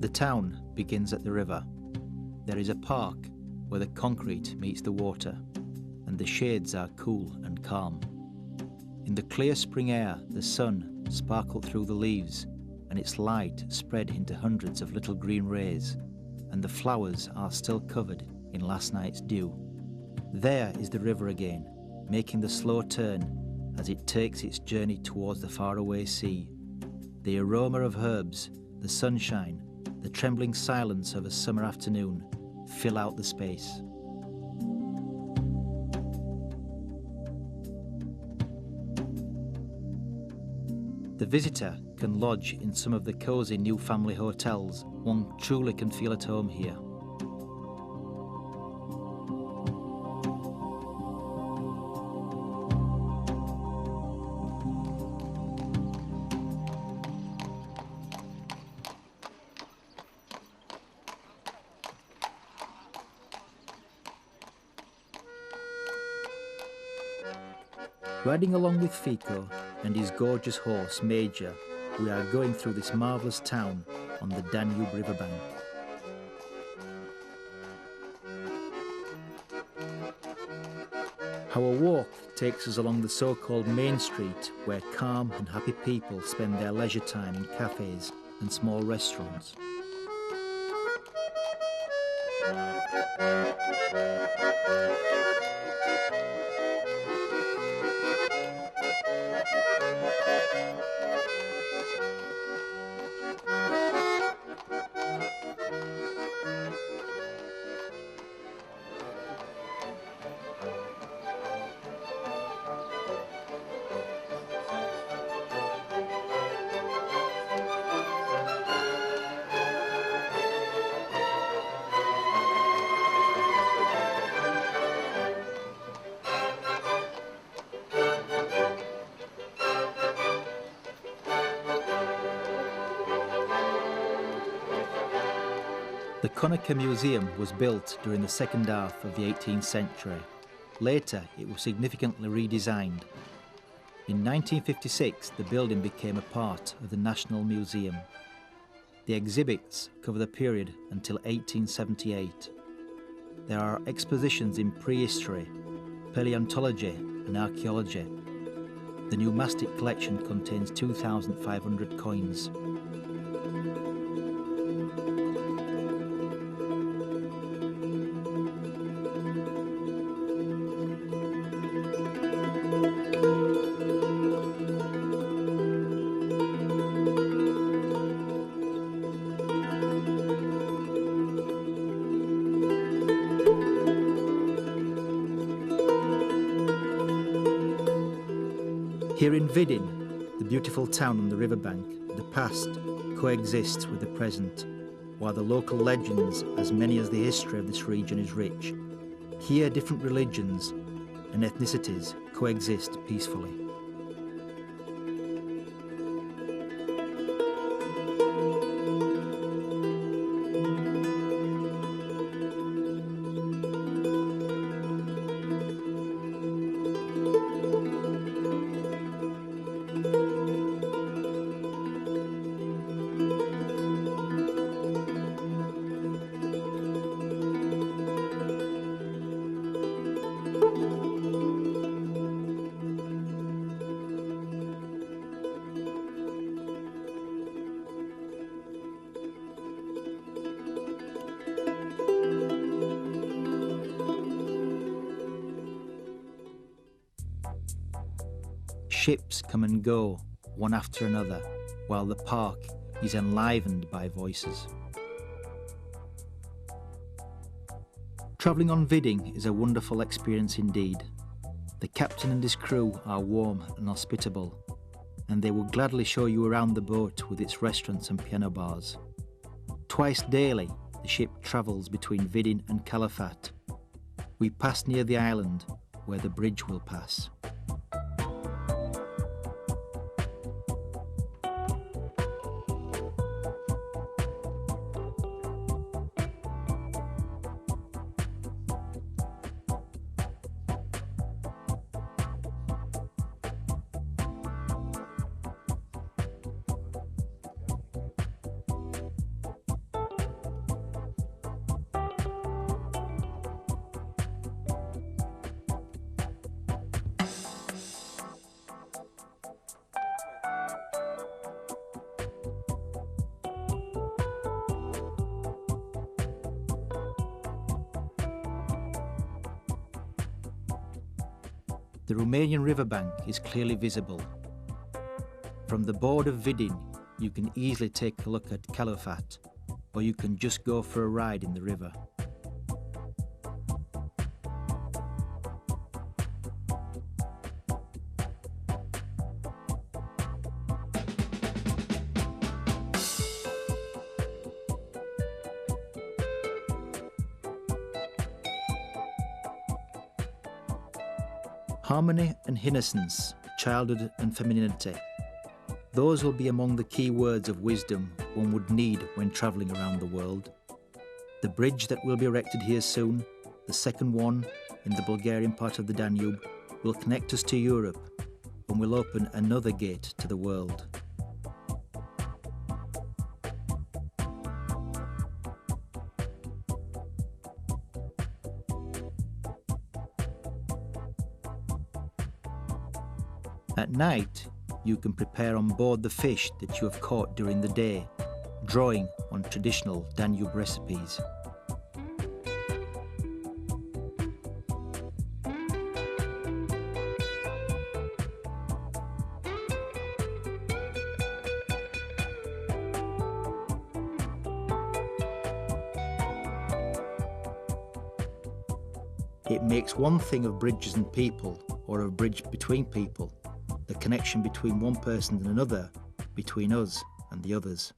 The town begins at the river. There is a park where the concrete meets the water, and the shades are cool and calm. In the clear spring air, the sun sparkled through the leaves, and its light spread into hundreds of little green rays, and the flowers are still covered in last night's dew. There is the river again, making the slow turn as it takes its journey towards the faraway sea. The aroma of herbs, the sunshine, the trembling silence of a summer afternoon fill out the space. The visitor can lodge in some of the cosy new family hotels. One truly can feel at home here. Riding along with Fico and his gorgeous horse, Major, we are going through this marvellous town on the Danube riverbank. Our walk takes us along the so-called Main Street, where calm and happy people spend their leisure time in cafes and small restaurants. The Konica Museum was built during the second half of the 18th century. Later, it was significantly redesigned. In 1956, the building became a part of the National Museum. The exhibits cover the period until 1878. There are expositions in prehistory, paleontology and archaeology. The numismatic collection contains 2,500 coins. Here in Vidin, the beautiful town on the riverbank, the past coexists with the present, while the local legends, as many as the history of this region is rich. Here different religions and ethnicities coexist peacefully. Ships come and go, one after another, while the park is enlivened by voices. Travelling on Vidin is a wonderful experience indeed. The captain and his crew are warm and hospitable, and they will gladly show you around the boat with its restaurants and piano bars. Twice daily, the ship travels between Vidin and Calafat. We pass near the island, where the bridge will pass. The Romanian riverbank is clearly visible. From the board of Vidin, you can easily take a look at Calafat, or you can just go for a ride in the river. Harmony and innocence, childhood and femininity. Those will be among the key words of wisdom one would need when travelling around the world. The bridge that will be erected here soon, the second one in the Bulgarian part of the Danube, will connect us to Europe and will open another gate to the world. At night, you can prepare on board the fish that you have caught during the day, drawing on traditional Danube recipes. It makes one thing of bridges and people, or of bridge between people, the connection between one person and another, between us and the others.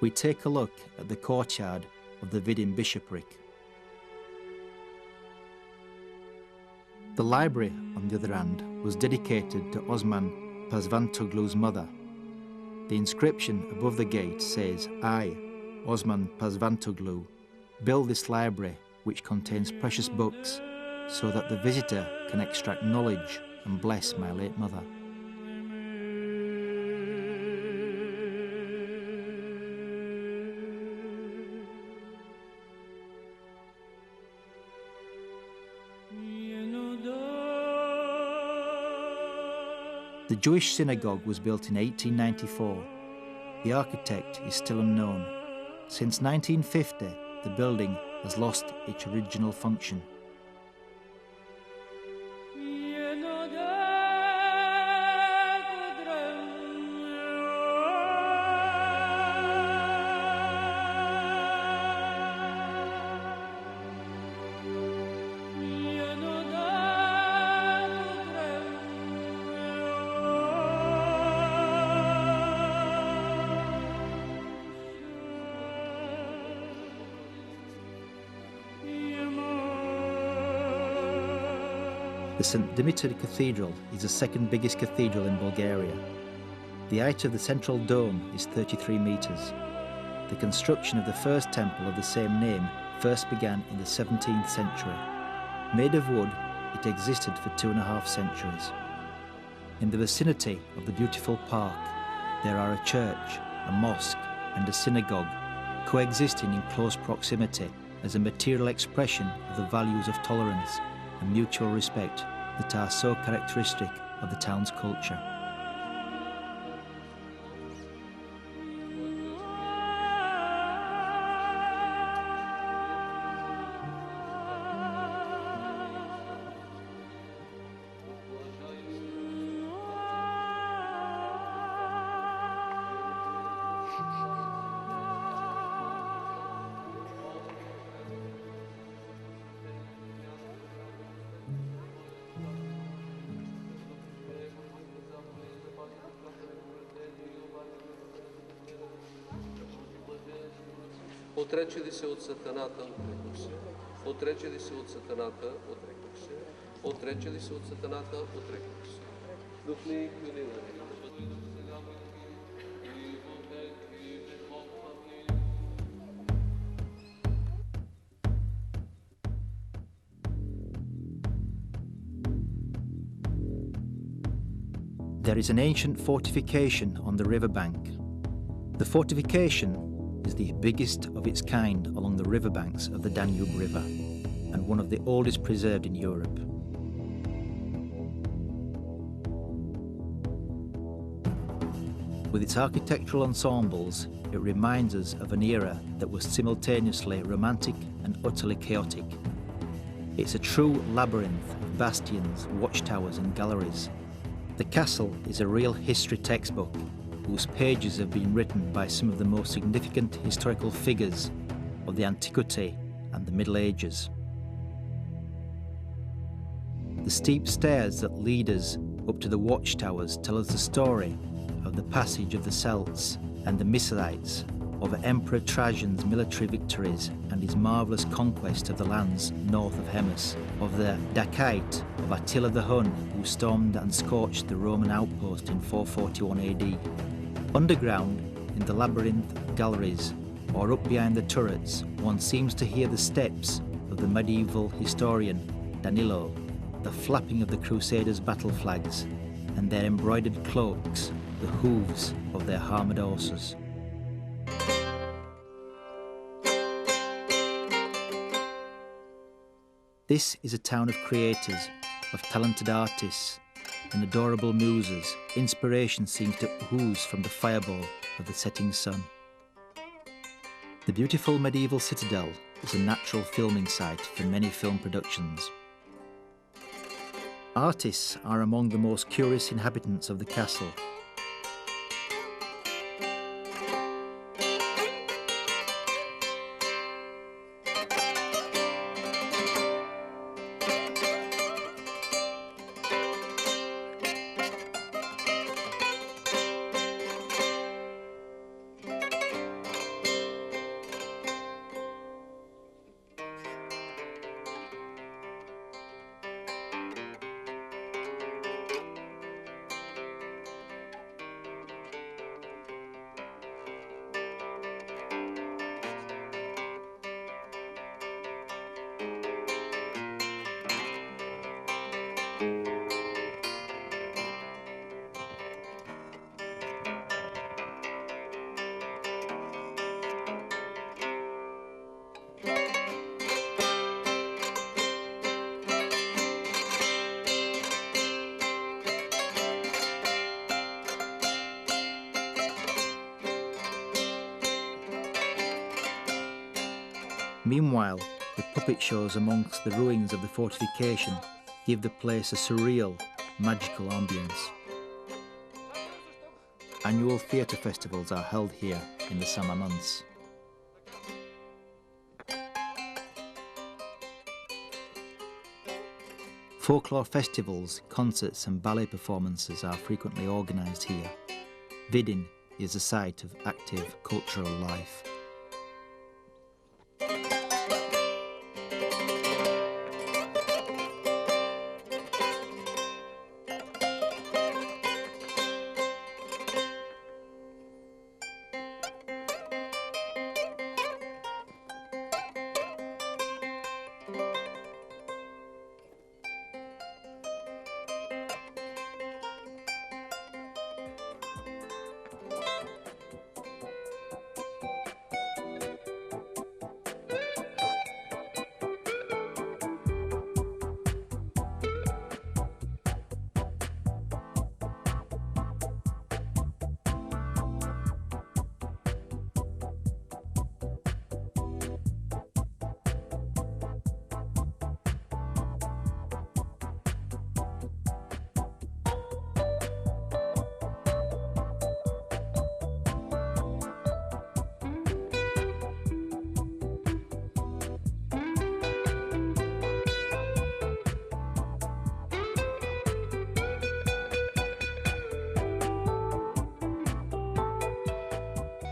We take a look at the courtyard of the Vidin bishopric. The library, on the other hand, was dedicated to Osman Pasvantoglu's mother. The inscription above the gate says, "I, Osman Pasvantoglu, build this library which contains precious books so that the visitor can extract knowledge and bless my late mother." The Jewish synagogue was built in 1894. The architect is still unknown. Since 1950, the building has lost its original function. The St. Dimitri Cathedral is the second biggest cathedral in Bulgaria. The height of the central dome is 33 metres. The construction of the first temple of the same name first began in the 17th century. Made of wood, it existed for 2.5 centuries. In the vicinity of the beautiful park, there are a church, a mosque, and a synagogue, coexisting in close proximity as a material expression of the values of tolerance and mutual respect that are so characteristic of the town's culture. Отрече ли се от сатаната, отрекох се. Отрече ли се от сатаната, отрекох се. Отрече ли се от сатаната, отрекох се. Духни There is an ancient fortification on the riverbank. The fortification is the biggest of its kind along the riverbanks of the Danube River, and one of the oldest preserved in Europe. With its architectural ensembles, it reminds us of an era that was simultaneously romantic and utterly chaotic. It's a true labyrinth of bastions, watchtowers and galleries. The castle is a real history textbook whose pages have been written by some of the most significant historical figures of the antiquity and the Middle Ages. The steep stairs that lead us up to the watchtowers tell us the story of the passage of the Celts and the Mysileites, over Emperor Trajan's military victories and his marvellous conquest of the lands north of Hemus, of the Daciate of Attila the Hun, who stormed and scorched the Roman outpost in 441 AD. Underground, in the labyrinth of galleries, or up behind the turrets, one seems to hear the steps of the medieval historian Danilo, the flapping of the Crusaders' battle flags, and their embroidered cloaks, the hooves of their armoured horses. This is a town of creators, of talented artists and adorable muses. Inspiration seems to ooze from the fireball of the setting sun. The beautiful medieval citadel is a natural filming site for many film productions. Artists are among the most curious inhabitants of the castle. Meanwhile, the puppet shows amongst the ruins of the fortification give the place a surreal, magical ambience. Annual theatre festivals are held here in the summer months. Folklore festivals, concerts and ballet performances are frequently organised here. Vidin is a site of active cultural life.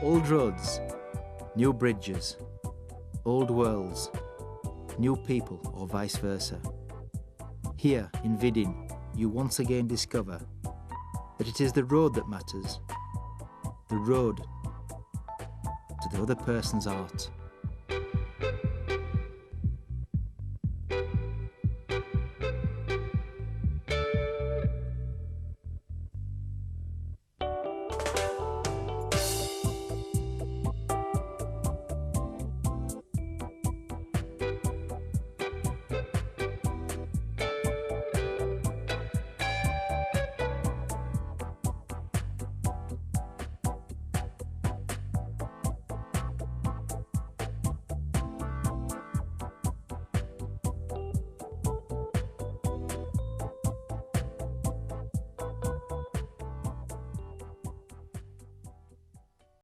Old roads, new bridges, old worlds, new people or vice versa. Here in Vidin, you once again discover that it is the road that matters, the road to the other person's art.